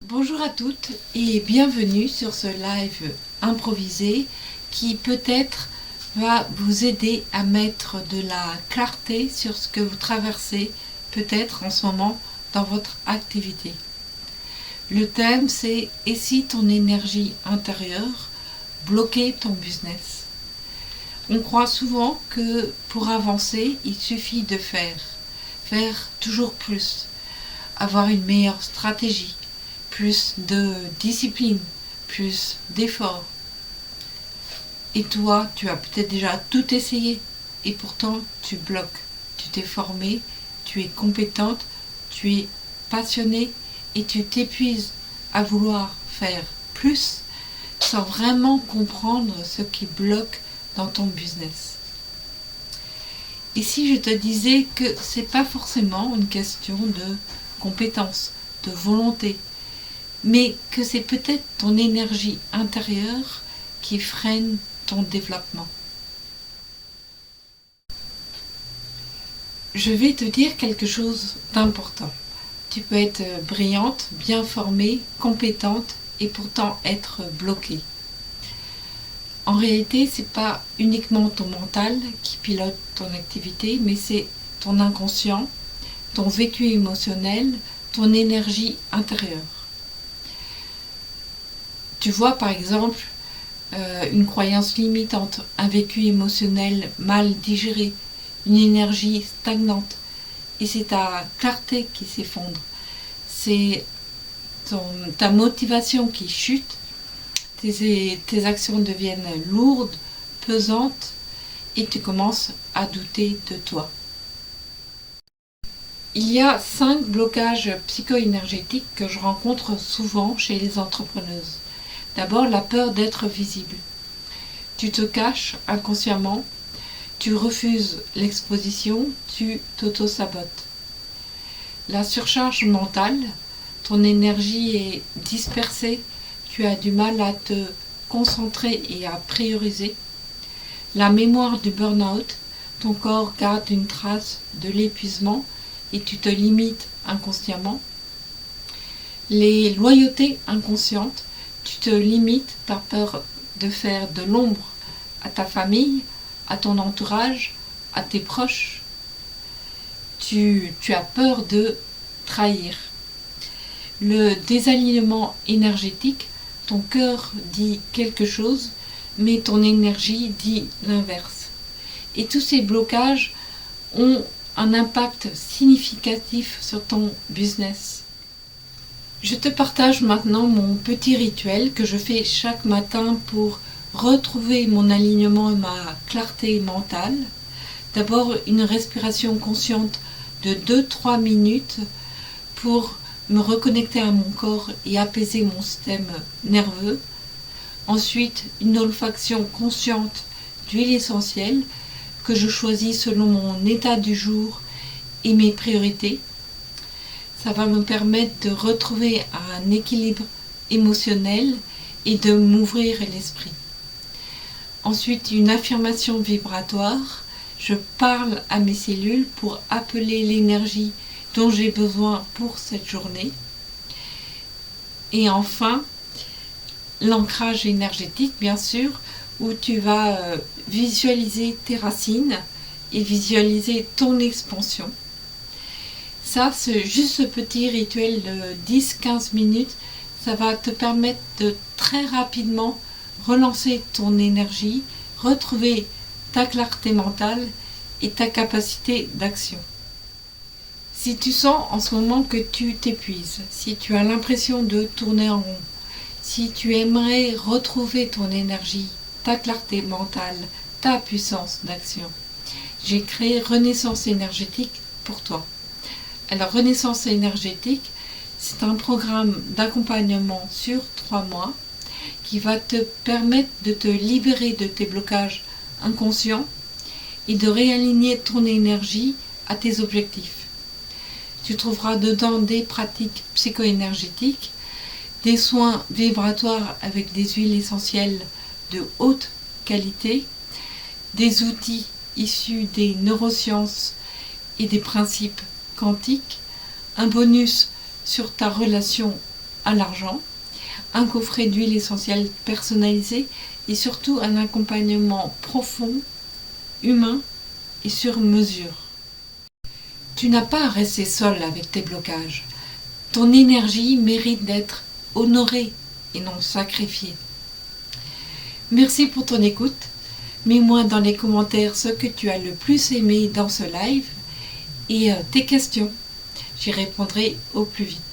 Bonjour à toutes et bienvenue sur ce live improvisé qui peut-être va vous aider à mettre de la clarté sur ce que vous traversez peut-être en ce moment dans votre activité. Le thème c'est « Et si ton énergie intérieure bloquait ton business ?» On croit souvent que pour avancer, il suffit de faire toujours plus, avoir une meilleure stratégie, plus de discipline, plus d'efforts. Et toi, tu as peut-être déjà tout essayé et pourtant tu bloques. Tu t'es formé, tu es compétente, tu es passionnée et tu t'épuises à vouloir faire plus sans vraiment comprendre ce qui bloque dans ton business. Et si je te disais que c'est pas forcément une question de compétence, de volonté, mais que c'est peut-être ton énergie intérieure qui freine ton développement. Je vais te dire quelque chose d'important. Tu peux être brillante, bien formée, compétente et pourtant être bloquée. En réalité, ce n'est pas uniquement ton mental qui pilote ton activité, mais c'est ton inconscient, ton vécu émotionnel, ton énergie intérieure. Tu vois par exemple une croyance limitante, un vécu émotionnel mal digéré, une énergie stagnante. Et c'est ta clarté qui s'effondre. C'est ta motivation qui chute. Tes actions deviennent lourdes, pesantes et tu commences à douter de toi. Il y a 5 blocages psycho-énergétiques que je rencontre souvent chez les entrepreneuses. D'abord, la peur d'être visible. Tu te caches inconsciemment, tu refuses l'exposition, tu t'auto-sabotes. La surcharge mentale, ton énergie est dispersée, tu as du mal à te concentrer et à prioriser. La mémoire du burn-out, ton corps garde une trace de l'épuisement et tu te limites inconsciemment. Les loyautés inconscientes, tu te limites par peur de faire de l'ombre à ta famille, à ton entourage, à tes proches. Tu as peur de trahir. Le désalignement énergétique, ton cœur dit quelque chose, mais ton énergie dit l'inverse. Et tous ces blocages ont un impact significatif sur ton business. Je te partage maintenant mon petit rituel que je fais chaque matin pour retrouver mon alignement et ma clarté mentale. D'abord, une respiration consciente de 2-3 minutes pour me reconnecter à mon corps et apaiser mon système nerveux. Ensuite, une olfaction consciente d'huile essentielle que je choisis selon mon état du jour et mes priorités. Ça va me permettre de retrouver un équilibre émotionnel et de m'ouvrir l'esprit. Ensuite, une affirmation vibratoire. Je parle à mes cellules pour appeler l'énergie dont j'ai besoin pour cette journée. Et enfin, l'ancrage énergétique, bien sûr, où tu vas visualiser tes racines et visualiser ton expansion. Ça, juste ce petit rituel de 10-15 minutes, ça va te permettre de très rapidement relancer ton énergie, retrouver ta clarté mentale et ta capacité d'action. Si tu sens en ce moment que tu t'épuises, si tu as l'impression de tourner en rond, si tu aimerais retrouver ton énergie, ta clarté mentale, ta puissance d'action, j'ai créé Renaissance énergétique pour toi. Alors Renaissance énergétique, c'est un programme d'accompagnement sur 3 mois qui va te permettre de te libérer de tes blocages inconscients et de réaligner ton énergie à tes objectifs. Tu trouveras dedans des pratiques psycho-énergétiques, des soins vibratoires avec des huiles essentielles de haute qualité, des outils issus des neurosciences et des principes quantiques, un bonus sur ta relation à l'argent, un coffret d'huile essentielle personnalisé et surtout un accompagnement profond, humain et sur mesure. Tu n'as pas à rester seul avec tes blocages. Ton énergie mérite d'être honorée et non sacrifiée. Merci pour ton écoute. Mets-moi dans les commentaires ce que tu as le plus aimé dans ce live et tes questions. J'y répondrai au plus vite.